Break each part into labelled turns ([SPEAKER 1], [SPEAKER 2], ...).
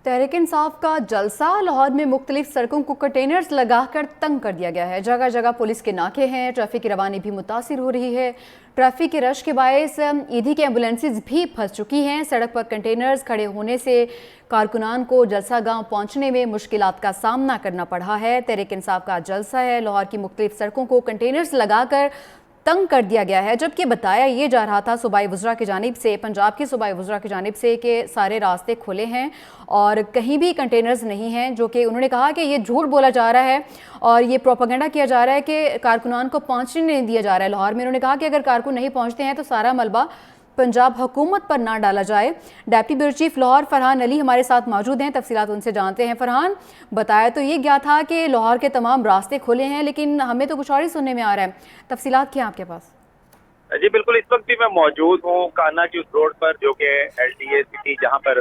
[SPEAKER 1] तहरीक इंसाफ का जलसा। लाहौर में मुख्तलिफ सड़कों को कंटेनर्स लगाकर तंग कर दिया गया है। जगह जगह पुलिस के नाके हैं। ट्रैफिक की रवानी भी मुतासिर हो रही है। ट्रैफिक के रश के बायस ईदी की एम्बुलेंसेज भी फंस चुकी हैं। सड़क पर कंटेनर्स खड़े होने से कारकुनान को जलसा गांव पहुंचने में मुश्किलात का सामना करना पड़ा है। तहरीक इंसाफ का जलसा है। लाहौर की मुख्तलिफ सड़कों को कंटेनर्स लगाकर तंग कर दिया गया है, जबकि बताया ये जा रहा था सूबाई वज़रा की जानिब से, पंजाब के सूबाई वज़रा की जानिब से, कि सारे रास्ते खुले हैं और कहीं भी कंटेनर्स नहीं हैं, जो कि उन्होंने कहा कि ये झूठ बोला जा रहा है और ये प्रोपेगेंडा किया जा रहा है कि कारकुनान को पहुंचने नहीं दिया जा रहा है लाहौर में। उन्होंने कहा कि अगर कारकुन नहीं पहुंचते हैं तो सारा मलबा पंजाब हुकूमत पर ना डाला जाए। Deputy bureau chief Lahore Farhan Ali हमारे साथ मौजूद हैं, तफसीलात उनसे जानते हैं। फरहान, बताया तो ये गया था कि लाहौर के तमाम रास्ते खुले हैं, लेकिन हमें तो कुछ और ही सुनने में आ रहा है। तफसीलात क्या आपके पास?
[SPEAKER 2] जी बिल्कुल, इस वक्त भी मैं मौजूद हूँ कान्हा की उस रोड पर, जो कि LTA सिटी, जहाँ पर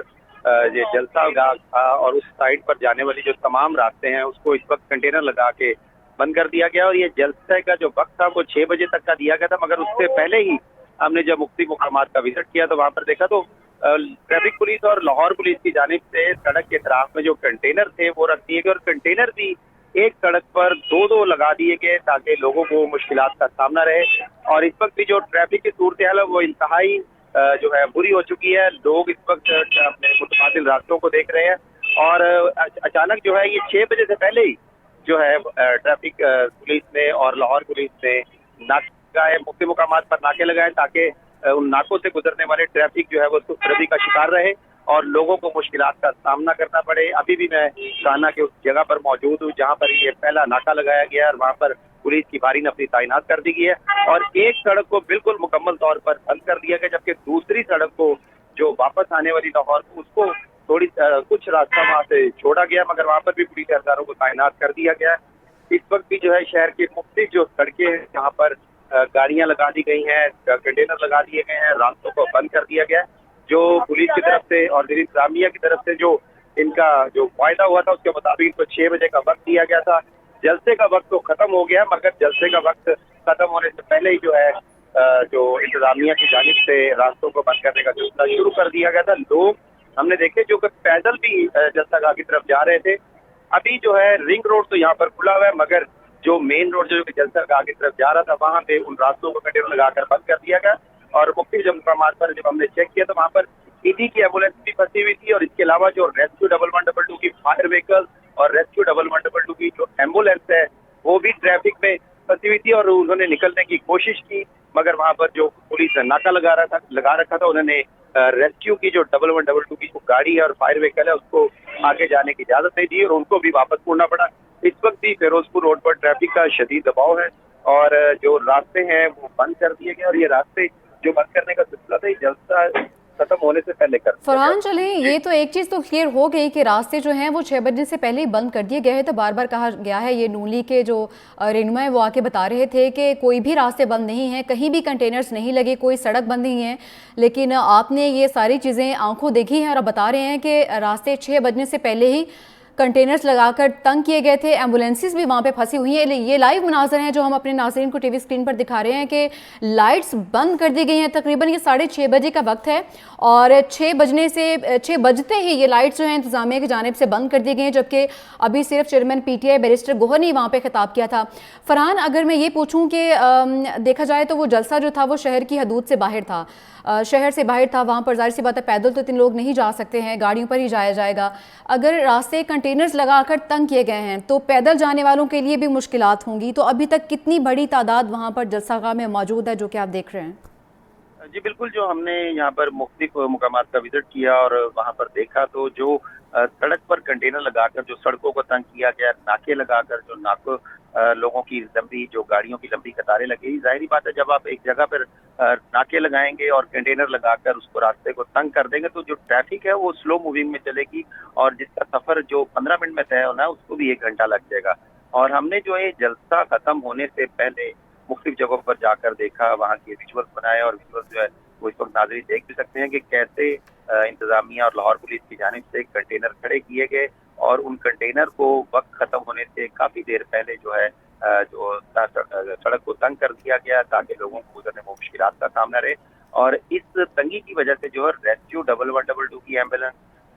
[SPEAKER 2] ये जलसा गाह था, और उस साइड पर जाने वाली जो तमाम रास्ते हैं उसको इस वक्त कंटेनर लगा के बंद कर दिया गया। और ये जलसे का जो वक्त था वो 6 बजे तक का दिया गया था, मगर उससे पहले ही हमने जब मुख्तलिफ मुकामात का विजिट किया तो वहाँ पर देखा तो ट्रैफिक पुलिस और लाहौर पुलिस की जानिब से सड़क के तरफ में जो कंटेनर थे वो रख दिए गए, और कंटेनर भी एक सड़क पर दो लगा दिए गए ताकि लोगों को मुश्किलात का सामना रहे। और इस वक्त भी जो ट्रैफिक की सूरत हाल है वो इंतहाई जो है बुरी हो चुकी है। लोग इस वक्त अपने मुतबादिल रास्तों को देख रहे हैं, और अचानक जो है ये 6 बजे से पहले ही जो है ट्रैफिक पुलिस ने और लाहौर पुलिस ने नाके लगाए, मुख्य मुकामात पर नाके लगाए ताकि उन नाकों से गुजरने वाले ट्रैफिक जो है वो सुखरदी का शिकार रहे और लोगों को मुश्किलात का सामना करना पड़े। अभी भी मैं कान्हा के उस जगह पर मौजूद हूँ जहाँ पर ये पहला नाका लगाया गया है, और वहाँ पर पुलिस की भारी नफरी तैनात कर दी गई है, और एक सड़क को बिल्कुल मुकम्मल तौर पर बंद कर दिया गया, जबकि दूसरी सड़क को जो वापस आने वाली लाहौर को उसको थोड़ी कुछ रास्ता वहाँ से छोड़ा गया, मगर वहाँ पर भी पुलिस एहलकारों को तैनात कर दिया गया। इस वक्त भी जो है शहर की मुख्तलिफ जो सड़कें हैं जहाँ पर गाड़ियां लगा दी गई हैं, कंटेनर लगा दिए गए हैं, रास्तों को बंद कर दिया गया। जो पुलिस की तरफ से और इंतजामिया की तरफ से जो इनका जो वायदा हुआ था उसके मुताबिक इनको 6 बजे का वक्त दिया गया था। जलसे का वक्त तो खत्म हो गया, मगर जलसे का वक्त खत्म होने से पहले ही जो है जो इंतजामिया की जानिब से रास्तों को बंद करने का सिलसिला शुरू कर दिया गया था। लोग हमने देखे जो कि पैदल भी जलसागाह की तरफ जा रहे थे। अभी जो है रिंग रोड तो यहाँ पर खुला हुआ है, मगर जो मेन रोड जो जलसागाह की तरफ जा रहा था वहाँ पे उन रास्तों को कंटेनर लगाकर बंद कर दिया गया। और मुख्तलिफ मुकामात पर जब हमने चेक किया तो वहाँ पर ईडी की एम्बुलेंस भी फंसी हुई थी, और इसके अलावा जो रेस्क्यू 1112 की फायर व्हीकल और रेस्क्यू 1112 की जो एम्बुलेंस है वो भी ट्रैफिक में फंसी हुई थी, और उन्होंने निकलने की कोशिश की, मगर वहाँ पर जो पुलिस नाका लगा रखा था उन्होंने रेस्क्यू की जो 1112 की जो गाड़ी है और फायर व्हीकल है उसको आगे जाने की इजाजत नहीं दी, और उनको भी वापस मुड़ना पड़ा। इस वक्त भी फिरोजपुर रोड पर ट्रैफिक का शदीद दबाव है, और जो रास्ते हैं वो बंद कर दिए गए, और ये रास्ते जो बंद करने का सिलसिला था जलसा खत्म होने से पहले कर
[SPEAKER 1] फरहान, चले ये तो एक चीज़ तो क्लियर हो गई कि रास्ते जो हैं वो 6 बजे से पहले ही बंद कर दिए गए हैं। तो बार बार कहा गया है, ये नूली के जो रहनुमा है वो आके बता रहे थे कि कोई भी रास्ते बंद नहीं हैं, कहीं भी कंटेनर्स नहीं लगे, कोई सड़क बंद नहीं है, लेकिन आपने ये सारी चीज़ें आंखों देखी हैं और अब बता रहे हैं कि रास्ते 6 बजने से पहले ही कंटेनर्स लगाकर तंग किए गए थे। एम्बुलेंसेस भी वहाँ पे फंसी हुई हैं। ये लाइव मुनाज़र हैं जो हम अपने नाज़रीन को टीवी स्क्रीन पर दिखा रहे हैं कि लाइट्स बंद कर दी गई हैं। तकरीबन ये 6:30 बजे का वक्त है, और 6 बजते ही ये लाइट्स जो हैं इंतजामिया की जानिब से बंद कर दी गई हैं, जबकि अभी सिर्फ चेयरमैन PTI बैरिस्टर गोहर ने वहाँ पर खिताब किया था। फरहान, अगर मैं ये पूछूँ कि देखा जाए तो वो जलसा जो था वो शहर की हदूद से बाहर था, शहर से बाहर था, वहाँ पर जाहिर सी बात है पैदल तो इतने लोग नहीं जा सकते हैं, गाड़ियों पर ही जाया जाएगा। अगर रास्ते कंटेनर्स लगाकर तंग किए गए हैं तो पैदल जाने वालों के लिए भी मुश्किलात होंगी। तो अभी तक कितनी बड़ी तादाद वहाँ पर जलसागाह में मौजूद है जो कि आप देख रहे हैं?
[SPEAKER 2] जी बिल्कुल, जो हमने यहाँ पर मुख्तलिफ मुकामात का विजिट किया और वहाँ पर देखा तो जो सड़क पर कंटेनर लगाकर जो सड़कों को तंग किया गया, नाके लगाकर जो नाकों लोगों की लंबी जो गाड़ियों की लंबी कतारें लगी, जाहिर बात है जब आप एक जगह पर नाके लगाएंगे और कंटेनर लगाकर उसको रास्ते को तंग कर देंगे तो जो ट्रैफिक है वो स्लो मूविंग में चलेगी, और जिसका सफर जो 15 मिनट में तय होना है उसको भी 1 घंटा लग जाएगा। और हमने जो है जलसा खत्म होने से पहले मुख्तलिफ जगहों पर जाकर देखा, वहाँ के विजुअल्स बनाए, और विजुअल्स जो है वो इस वक्त नाज़रीन देख भी सकते हैं कि कैसे इंतजामिया और लाहौर पुलिस की जानिब से कंटेनर खड़े किए गए, और उन कंटेनर को वक्त खत्म होने से काफ़ी देर पहले जो है जो सड़क को तंग कर दिया गया ताकि लोगों को गुजरने में मुश्किलात का सामना रहे। और इस तंगी की वजह से जो है रेस्क्यू 1112 की एम्बुलेंस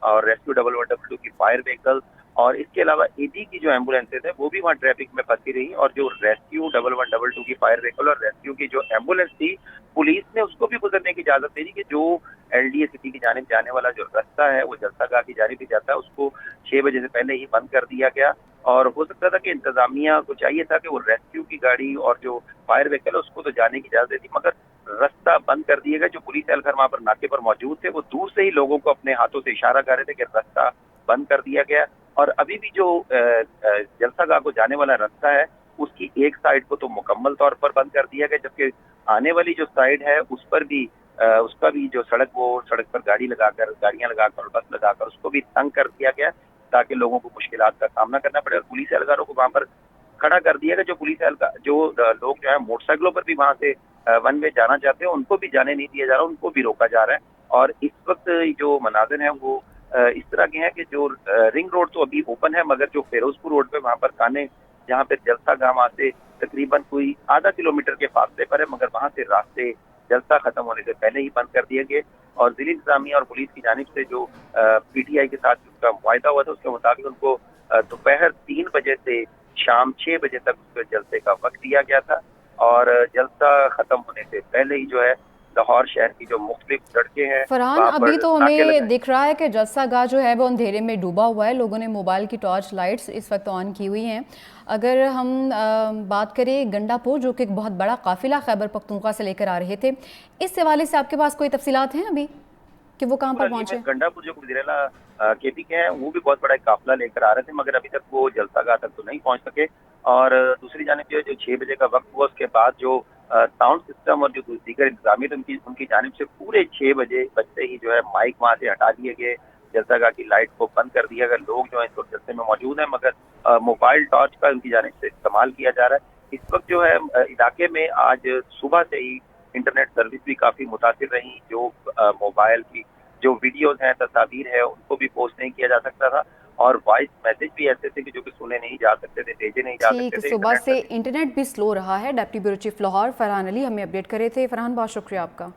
[SPEAKER 2] और रेस्क्यू 1112 की फायर व्हीकल और इसके अलावा एडी की जो एम्बुलेंसेज है वो भी वहाँ ट्रैफिक में फंसी रही और जो रेस्क्यू 1112 की फायर व्हीकल और रेस्क्यू की जो एम्बुलेंस थी पुलिस ने उसको भी गुजरने की इजाजत दे दी कि जो एलडीए सिटी की जानिब जाने वाला जो रास्ता है वो जलसागाह की जानिब ही जाता है उसको 6 बजे से पहले ही बंद कर दिया गया। और हो सकता था कि इंतजामिया को चाहिए था कि वो रेस्क्यू की गाड़ी और जो फायर व्हीकल है उसको तो जाने की इजाजत देती, मगर रास्ता बंद कर दिया गया। जो पुलिस एहलकार वहां पर नाके पर मौजूद थे वो दूर से ही लोगों को अपने हाथों से इशारा कर रहे थे कि रास्ता बंद कर दिया गया। और अभी भी जो जलसागाह को जाने वाला रास्ता है उसकी एक साइड को तो मुकम्मल तौर पर बंद कर दिया गया, जबकि आने वाली जो साइड है उस पर भी उसका भी जो सड़क पर गाड़ियां लगाकर और बस लगाकर उसको भी तंग कर दिया गया ताकि लोगों को मुश्किलात का सामना करना पड़े। और पुलिस एहलकारों को वहां पर खड़ा कर दिया गया। जो पुलिस एहलकार जो लोग जो है मोटरसाइकिलों पर भी वहां से वन वे जाना चाहते हैं उनको भी जाने नहीं दिया जा रहा, उनको भी रोका जा रहा है। और इस वक्त जो मनाजिर हैं वो इस तरह के हैं कि जो रिंग रोड तो अभी ओपन है, मगर जो फिरोजपुर रोड पे वहां पर खाने जहाँ पे जलसागाह वहां से तकरीबन कोई आधा किलोमीटर के फासले पर है, मगर वहां से रास्ते जलसा खत्म होने से पहले ही बंद कर दिए गए। और जिला इंतजामिया और पुलिस की जानिब से जो पीटीआई के साथ उसका मुआहदा हुआ था उसके मुताबिक उनको दोपहर 3 बजे से शाम 6 बजे तक उसके जलसे का वक्त दिया गया था। और जलसा खत्म होने से पहले ही जो है लाहौर शहर की जो मुख्तलिफ सड़कें हैं
[SPEAKER 1] फरहान,
[SPEAKER 2] वहाँ पर
[SPEAKER 1] अभी तो
[SPEAKER 2] नाके लगाए।
[SPEAKER 1] हमें दिख रहा है कि जलसागाह जो है वो अंधेरे में डूबा हुआ है। लोगों ने मोबाइल की टॉर्च लाइट्स इस वक्त ऑन की हुई हैं। अगर हम बात करें गंडापुर, जो कि एक बहुत बड़ा काफिला खैबर पख्तूनख्वा से लेकर आ रहे थे, इस हवाले से आपके पास कोई तफसीलात हैं अभी कि वो कहाँ पर पहुंचे?
[SPEAKER 2] गंडापुर जो वज़ीर-ए-आला केपी के हैं वो भी बहुत बड़ा एक काफिला लेकर आ रहे थे, मगर अभी तक वो जलसागाह तक तो नहीं पहुंच सके। और दूसरी जानिब जो 6 बजे का वक्त हुआ उसके बाद जो साउंड सिस्टम और जो दीगर इंतजामियत उनकी जानिब से पूरे 6 बजे बजते ही जो है माइक वहां से हटा दिए गए, जलसागाह की लाइट को बंद कर दिया गया। लोग जो है इस वक्त जलसे में मौजूद हैं, मगर मोबाइल टॉर्च का उनकी जानिब से इस्तेमाल किया जा रहा है। इस वक्त जो है इलाके में आज सुबह से ही इंटरनेट सर्विस भी काफी मुतासिर रही। जो मोबाइल की जो वीडियोज हैं, तस्वीर है, उनको भी पोस्ट नहीं किया जा सकता था और वॉइस मैसेज भी ऐसे थे कि जो कि सुने नहीं जा सकते थे, भेजे नहीं जा सकते थे।
[SPEAKER 1] सुबह से इंटरनेट भी स्लो रहा है। Deputy bureau chief Lahore Farhan Ali हमें अपडेट कर रहे थे। फरहान, बहुत शुक्रिया आपका।